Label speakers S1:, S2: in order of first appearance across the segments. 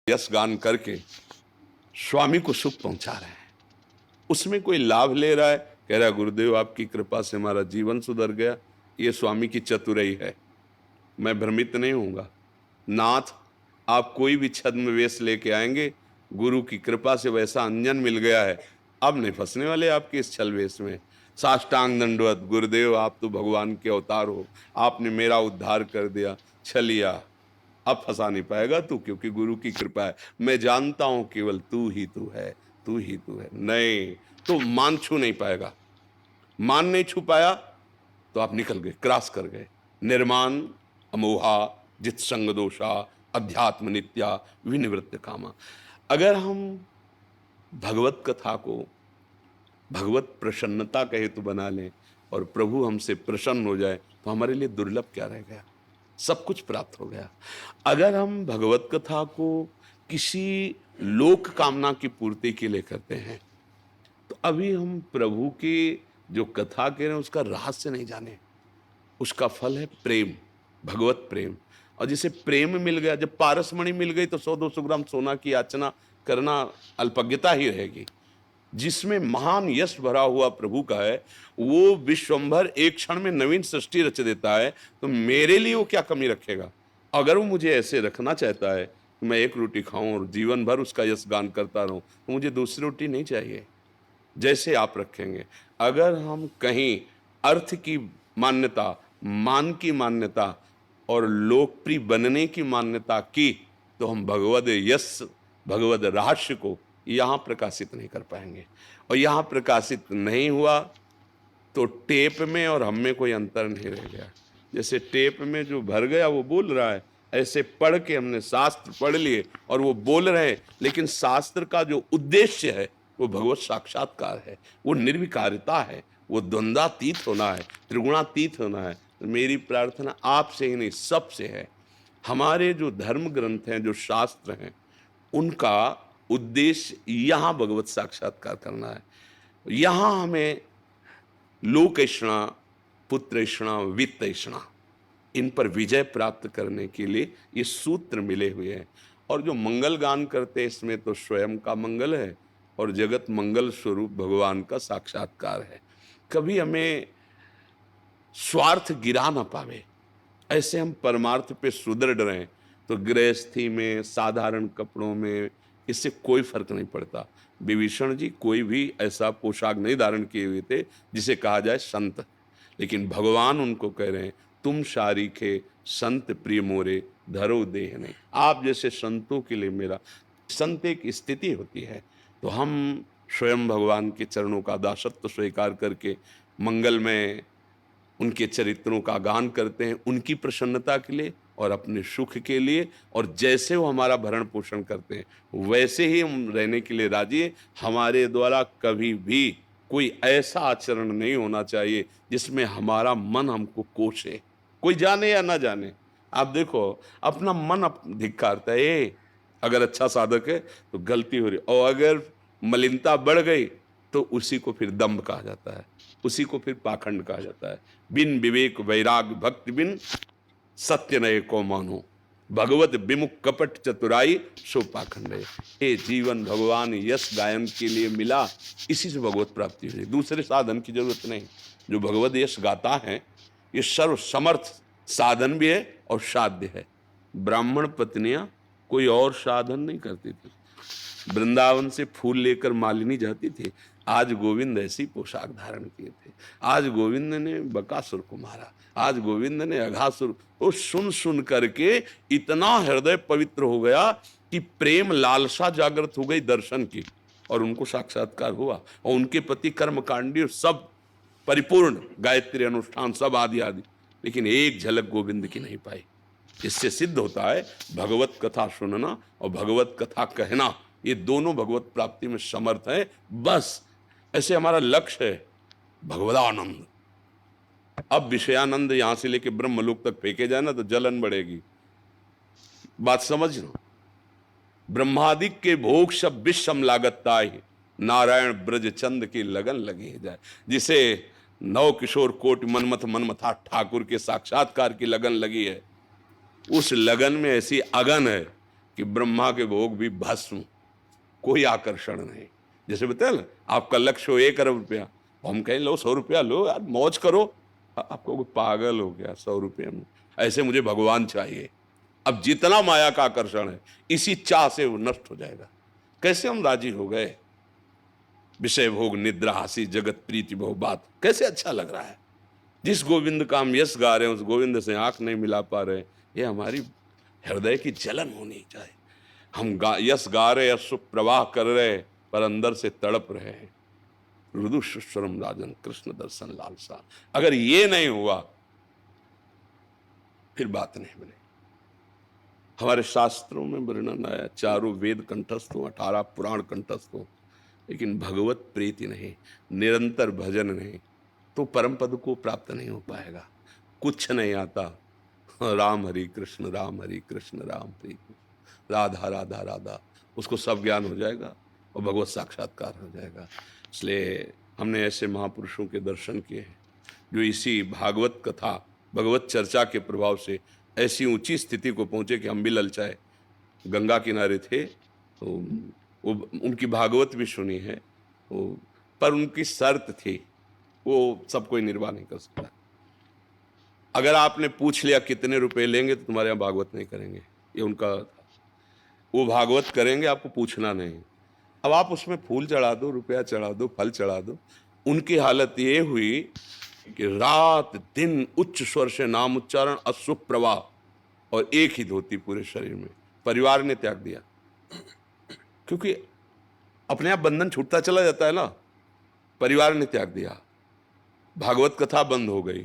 S1: यश गान करके स्वामी को सुख पहुंचा रहे हैं। उसमें कोई लाभ ले रहा है, कह रहा है गुरुदेव आपकी कृपा से हमारा जीवन सुधर गया, ये स्वामी की चतुराई है, मैं भ्रमित नहीं होऊंगा। नाथ, आप कोई भी छद्म वेश लेके आएंगे, गुरु की कृपा से वैसा अंजन मिल गया है, अब नहीं फंसने वाले आपके इस छल वेश में। साष्टांग दंडवत, गुरुदेव आप तो भगवान के अवतार हो, आपने मेरा उद्धार कर दिया, छलिया अब फंसा नहीं पाएगा तू, क्योंकि गुरु की कृपा है। मैं जानता हूं केवल तू ही तू है, तू ही तू है। नहीं तो मान छू नहीं पाएगा, मान नहीं छू पाया तो आप निकल गए, क्रॉस कर गए। निर्माण अमोहा जित संग दोषा अध्यात्म नित्या विनिवृत्त कामा। अगर हम भगवत कथा को भगवत प्रसन्नता का हेतु बना लें और प्रभु हमसे प्रसन्न हो जाए तो हमारे लिए दुर्लभ क्या रह गया, सब कुछ प्राप्त हो गया। अगर हम भगवत कथा को किसी लोक कामना की पूर्ति के लिए करते हैं तो अभी हम प्रभु की जो कथा कह रहे हैं उसका रहस्य नहीं जाने। उसका फल है प्रेम, भगवत प्रेम। और जिसे प्रेम मिल गया, जब पारसमणि मिल गई तो 100-200 ग्राम सोना की याचना करना अल्पज्ञता ही रहेगी। जिसमें महान यश भरा हुआ प्रभु का है, वो विश्वंभर एक क्षण में नवीन सृष्टि रच देता है, तो मेरे लिए वो क्या कमी रखेगा। अगर वो मुझे ऐसे रखना चाहता है कि मैं एक रोटी खाऊं और जीवन भर उसका यश गान करता रहूं, तो मुझे दूसरी रोटी नहीं चाहिए। जैसे आप रखेंगे, अगर हम कहीं अर्थ की मान्यता, मान की मान्यता और लोकप्रिय बनने की मान्यता की, तो हम भगवद यश, भगवद रहस्य को यहां प्रकाशित नहीं कर पाएंगे। और यहां प्रकाशित नहीं हुआ तो टेप में और हम में कोई अंतर नहीं रह गया। जैसे टेप में जो भर गया वो बोल रहा है, ऐसे पढ़ के हमने शास्त्र पढ़ लिए और वो बोल रहे हैं, लेकिन शास्त्र का जो उद्देश्य है वो भगवत साक्षात्कार है, वो निर्विकारिता है, वो द्वंद्वातीत होना है, त्रिगुणातीत होना है। तो मेरी प्रार्थना आपसे ही नहीं सबसे है, हमारे जो धर्म ग्रंथ हैं, जो शास्त्र हैं, उनका उद्देश्य यहाँ भगवत साक्षात्कार करना है। यहाँ हमें लोकेषणा, पुत्रेषणा, वित्तेषणा, इन पर विजय प्राप्त करने के लिए ये सूत्र मिले हुए हैं। और जो मंगल गान करते हैं इसमें तो स्वयं का मंगल है और जगत मंगल स्वरूप भगवान का साक्षात्कार है। कभी हमें स्वार्थ गिरा ना पावे, ऐसे हम परमार्थ पे सुदृढ़ रहें, तो गृहस्थी में, साधारण कपड़ों में, इससे कोई फर्क नहीं पड़ता। विभीषण जी कोई भी ऐसा पोशाक नहीं धारण किए हुए थे जिसे कहा जाए संत, लेकिन भगवान उनको कह रहे हैं तुम शारीखे संत प्रिय मोरे धरो देह नहीं। आप जैसे संतों के लिए मेरा, संत एक स्थिति होती है, तो हम स्वयं भगवान के चरणों का दासत्व स्वीकार करके मंगल में उनके चरित्रों का गान करते हैं, उनकी प्रसन्नता के लिए और अपने सुख के लिए। और जैसे वो हमारा भरण पोषण करते हैं वैसे ही हम रहने के लिए राजी हैं। हमारे द्वारा कभी भी कोई ऐसा आचरण नहीं होना चाहिए जिसमें हमारा मन हमको कोसे, कोई जाने या ना जाने। आप देखो अपना मन धिक्कारता है, अगर अच्छा साधक है तो गलती हो रही, और अगर मलिनता बढ़ गई तो उसी को फिर दंभ कहा जाता है, उसी को फिर पाखंड कहा जाता है। बिन विवेक वैराग भक्ति बिन सत्य नये को मानो, भगवत विमुख कपट चतुराई सो पाखंड है। ये जीवन भगवान यश गायन के लिए मिला, इसी से भगवत प्राप्ति हुई, दूसरे साधन की जरूरत नहीं। जो भगवत यश गाता है ये सर्व समर्थ साधन भी है और साध्य है। ब्राह्मण पत्नियां कोई और साधन नहीं करती थी, वृंदावन से फूल लेकर मालिनी जाती थी, आज गोविंद ऐसी पोशाक धारण किए थे। आज गोविंद ने बकासुर को मारा, आज गोविंद ने अघासुर, वो सुन सुन करके इतना हृदय पवित्र हो गया कि प्रेम लालसा जागृत हो गई दर्शन की, और उनको साक्षात्कार हुआ। और उनके पति कर्मकांडी सब परिपूर्ण, गायत्री अनुष्ठान सब आदि आदि, लेकिन एक झलक गोविंद की नहीं पाई। इससे सिद्ध होता है भगवत कथा सुनना और भगवत कथा कहना, ये दोनों भगवत प्राप्ति में समर्थ है। बस ऐसे हमारा लक्ष्य है भगवदानंद। अब विषयानंद यहां से लेके ब्रह्मलोक तक फेंके जाए ना तो जलन बढ़ेगी, बात समझना। ब्रह्मादिक के भोग सब विषम लागता ही, नारायण ब्रज चंद की लगन लगी जाए। जिसे नव किशोर कोट मनमथ मनमथा ठाकुर के साक्षात्कार की लगन लगी है, उस लगन में ऐसी अगन है कि ब्रह्मा के भोग भी भस्म, कोई आकर्षण नहीं। जैसे बताया ना, आपका लक्ष्य हो 1 अरब रुपया, हम कहें लो 100 रुपया लो यार, मौज करो। आपको कोई पागल हो गया 100 रुपये में? ऐसे मुझे भगवान चाहिए। अब जितना माया का आकर्षण है, इसी चाह से वो नष्ट हो जाएगा। कैसे हम राजी हो गए? विषय भोग निद्रा हंसी जगत प्रीति बहु बात, कैसे अच्छा लग रहा है। जिस गोविंद का हम यश गा रहे हैं, उस गोविंद से आंख नहीं मिला पा रहे। ये हमारी हृदय की जलन होनी चाहिए। हम यश गा रहे, यश प्रवाह कर रहे, पर अंदर से तड़प रहे हैं। मृदु सुस्वरम राजन कृष्ण दर्शन लालसा, अगर ये नहीं हुआ फिर बात नहीं बने। हमारे शास्त्रों में वर्णन आया, चारों वेद कंठस्थ हो, 18 पुराण कंठस्थ हो, लेकिन भगवत प्रीति नहीं, निरंतर भजन नहीं, तो परम पद को प्राप्त नहीं हो पाएगा। कुछ नहीं आता, राम हरि कृष्ण राम हरि कृष्ण राम हरि कृष्ण राधा राधा राधा, उसको सब ज्ञान हो जाएगा और भगवत साक्षात्कार हो जाएगा। इसलिए हमने ऐसे महापुरुषों के दर्शन किए हैं जो इसी भागवत कथा, भगवत चर्चा के प्रभाव से ऐसी ऊंची स्थिति को पहुंचे कि हम भी ललचाए। गंगा किनारे थे तो वो उनकी भागवत भी सुनी है, पर उनकी शर्त थी, वो सब कोई निर्वाह नहीं कर सकता। अगर आपने पूछ लिया कितने रुपए लेंगे तो तुम्हारे यहाँ भागवत नहीं करेंगे, ये उनका था। वो भागवत करेंगे, आपको पूछना नहीं। अब आप उसमें फूल चढ़ा दो, रुपया चढ़ा दो, फल चढ़ा दो। उनकी हालत ये हुई कि रात दिन उच्च स्वर से नाम उच्चारण, अशुभ प्रवाह, और एक ही धोती पूरे शरीर में। परिवार ने त्याग दिया, क्योंकि अपने आप बंधन छूटता चला जाता है ना। परिवार ने त्याग दिया, भागवत कथा बंद हो गई,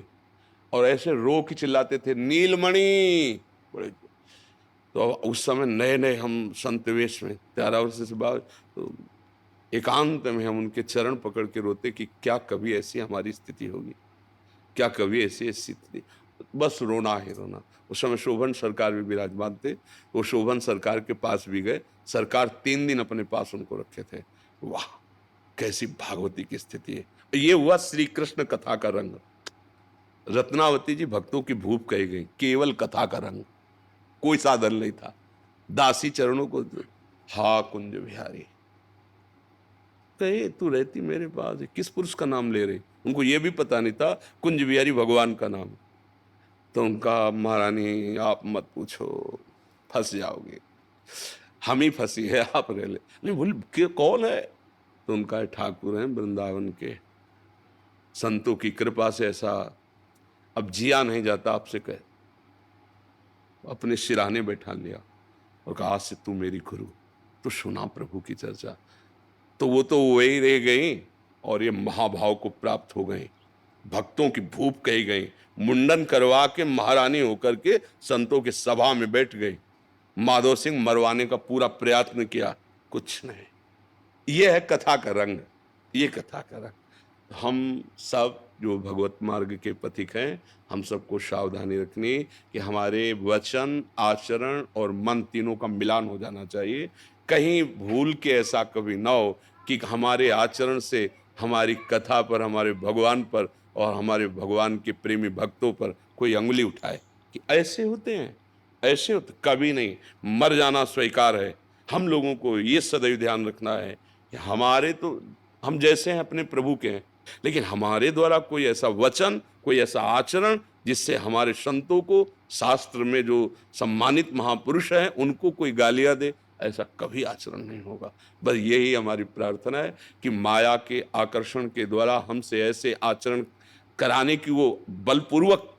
S1: और ऐसे रो के चिल्लाते थे नीलमणि बड़े। तो उस समय नए नए हम संत वेश में 13 वर्ष से बाद, तो एकांत में हम उनके चरण पकड़ के रोते कि क्या कभी ऐसी हमारी स्थिति होगी, क्या कभी ऐसी स्थिति। बस रोना ही रोना। उस समय शोभन सरकार भी विराजमान थे, वो शोभन सरकार के पास भी गए। सरकार 3 दिन अपने पास उनको रखे थे। वाह, कैसी भागवती की स्थिति है। ये हुआ श्री कृष्ण कथा का रंग। रत्नावती जी भक्तों की भूप कही गई, केवल कथा का रंग, कोई साधन नहीं था। दासी चरणों को, हा कुंज बिहारी, कहे तू रहती मेरे पास, किस पुरुष का नाम ले रही। उनको ये भी पता नहीं था कुंज बिहारी भगवान का नाम। तो उनका, महारानी आप मत पूछो, फंस जाओगे, हम ही फंसी है, आप रह ले। नहीं बोल के कौन है? तो उनका ठाकुर है वृंदावन के, संतों की कृपा से ऐसा अब जिया नहीं जाता आपसे। कह अपने सिराने बैठा लिया और कहा आज से तू मेरी गुरु। तो सुना प्रभु की चर्चा, तो वो तो वही रह गई और ये महाभाव को प्राप्त हो गई, भक्तों की भूप कही गई। मुंडन करवा के महारानी होकर के संतों के सभा में बैठ गई। माधव सिंह मरवाने का पूरा प्रयत्न किया, कुछ नहीं। ये है कथा का रंग, ये कथा का रंग। हम सब जो भगवत मार्ग के पथिक हैं, हम सबको सावधानी रखनी कि हमारे वचन, आचरण और मन तीनों का मिलान हो जाना चाहिए। कहीं भूल के ऐसा कभी ना हो कि हमारे आचरण से हमारी कथा पर, हमारे भगवान पर और हमारे भगवान के प्रेमी भक्तों पर कोई अंगुली उठाए कि ऐसे होते हैं, ऐसे होते। कभी नहीं, मर जाना स्वीकार है। हम लोगों को ये सदैव ध्यान रखना है कि हमारे तो, हम जैसे हैं अपने प्रभु के हैं, लेकिन हमारे द्वारा कोई ऐसा वचन, कोई ऐसा आचरण जिससे हमारे संतों को, शास्त्र में जो सम्मानित महापुरुष हैं, उनको कोई गालियां दे, ऐसा कभी आचरण नहीं होगा। बस यही हमारी प्रार्थना है कि माया के आकर्षण के द्वारा हमसे ऐसे आचरण कराने की वो बलपूर्वक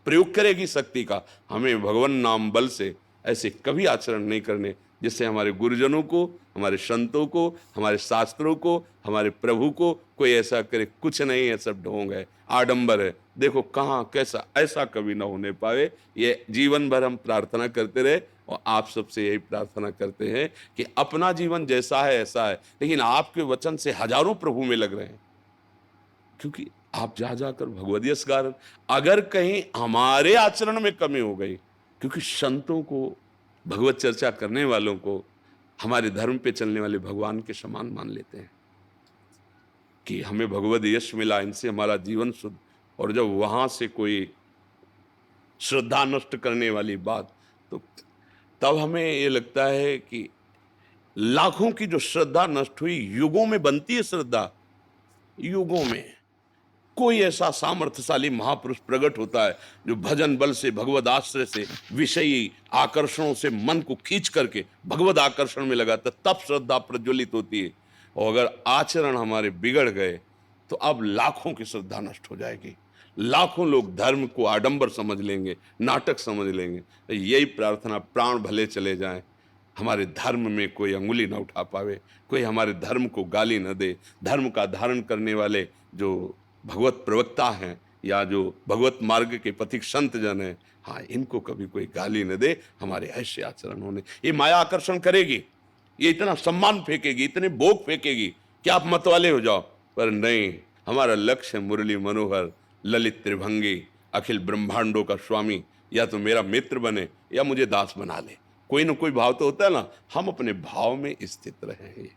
S1: प्रयोग करेगी शक्ति का, हमें भगवान नाम बल से ऐसे कभी आचरण नहीं करने जिससे हमारे गुरुजनों को, हमारे संतों को, हमारे शास्त्रों को, हमारे प्रभु को कोई ऐसा करे। कुछ नहीं है, सब ढोंग है, आडंबर है। देखो कहाँ कैसा, ऐसा कभी ना होने पाए। ये जीवन भर हम प्रार्थना करते रहे और आप सबसे यही प्रार्थना करते हैं कि अपना जीवन जैसा है ऐसा है, लेकिन आपके वचन से हजारों प्रभु में लग रहे हैं, क्योंकि आप जा जाकर भगवद यश गा रहे। अगर कहीं हमारे आचरण में कमी हो गई, क्योंकि संतों को, भगवत चर्चा करने वालों को, हमारे धर्म पे चलने वाले भगवान के समान मान लेते हैं कि हमें भगवद यश मिला, इनसे हमारा जीवन शुद्ध। और जब वहां से कोई श्रद्धा नष्ट करने वाली बात, तब हमें ये लगता है कि लाखों की जो श्रद्धा नष्ट हुई, युगों में बनती है श्रद्धा, युगों में कोई ऐसा सामर्थ्यशाली महापुरुष प्रकट होता है जो भजन बल से, भगवद आश्रय से, विषयी आकर्षणों से मन को खींच करके भगवद आकर्षण में लगाता, तब श्रद्धा प्रज्वलित होती है। और अगर आचरण हमारे बिगड़ गए तो अब लाखों की श्रद्धा नष्ट हो जाएगी। लाखों लोग धर्म को आडंबर समझ लेंगे, नाटक समझ लेंगे। यही प्रार्थना, प्राण भले चले जाएं, हमारे धर्म में कोई अंगुली न उठा पावे, कोई हमारे धर्म को गाली न दे। धर्म का धारण करने वाले जो भगवत प्रवक्ता हैं या जो भगवत मार्ग के पथिक संत जन हैं, हाँ, इनको कभी कोई गाली न दे। हमारे ऐसे आचरण होने, ये माया आकर्षण करेगी, ये इतना सम्मान फेंकेगी, इतने भोग फेंकेगी कि आप मतवाले हो जाओ, पर नहीं, हमारा लक्ष्य मुरली मनोहर ललित त्रिभंगी अखिल ब्रह्मांडों का स्वामी, या तो मेरा मित्र बने या मुझे दास बना ले। कोई ना कोई भाव तो होता है ना, हम अपने भाव में स्थित रहें।